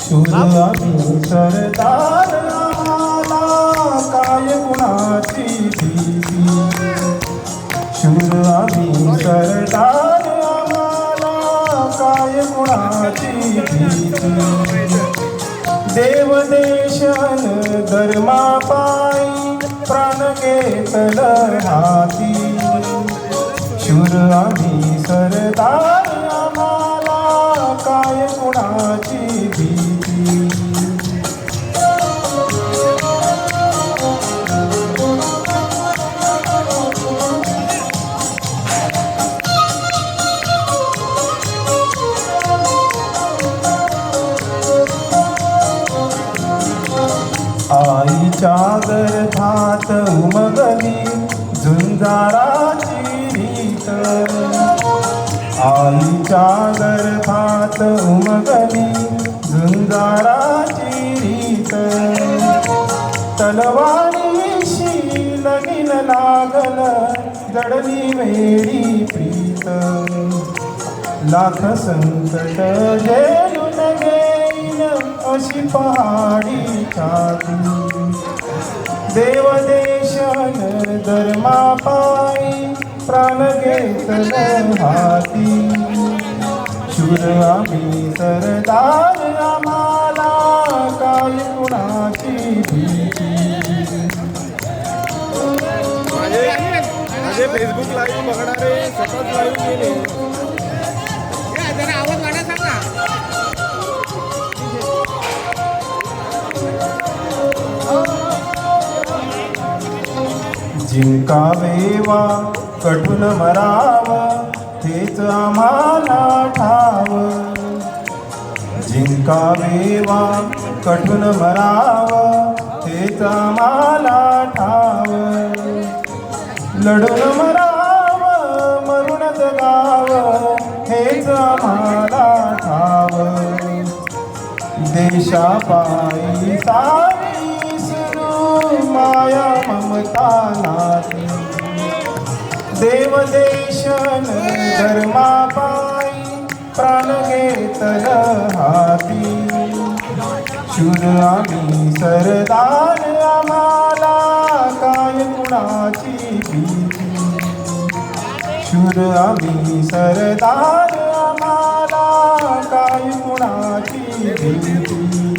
शूर आम्ही सरदार आम्हाला काय कुणाची भीती. शूर आम्ही सरदार आम्हाला काय कुणाची भीती. देवदेशन धर्मापायी प्राण घेतल हाती. शूर आम्ही सरदार आम्हाला काय कुणाची भीती. आईच्या गर्भात उमगली झुंजाराची रीत. आईच्या गर्भात उमगली झुंजाराची रीत. तलवारीशी लगीन लागल जडली वेडी प्रीत. लाख संकट झेलून घेईन अशी पहाडी छाती. देवदेशन धर्मापायी प्राण घेतल हाती. शूर आम्ही सरदार आम्हाला काय कुणाची भीती. माझे फेसबुक लाईव्ह बघणारे सतत लाईव्ह गेले. जरा आवाज वाढा सांग ना. जिंकावेवा कठून मराव हेच आम्हाला ठाव. जिंकावेवा कठून मराव हेच आम्हाला ठाव. लढून मराव मरून जगाव हेच आम्हाला ठाव. देशापायी सारी सुरू माया ममता नाती. देवदेशन धर्मापायी प्राण घेतल हाती. शूर आम्ही सरदार आम्हाला काय कुणाची भीती. शूर आम्ही सरदार आम्हाला काय कुणाची भीती.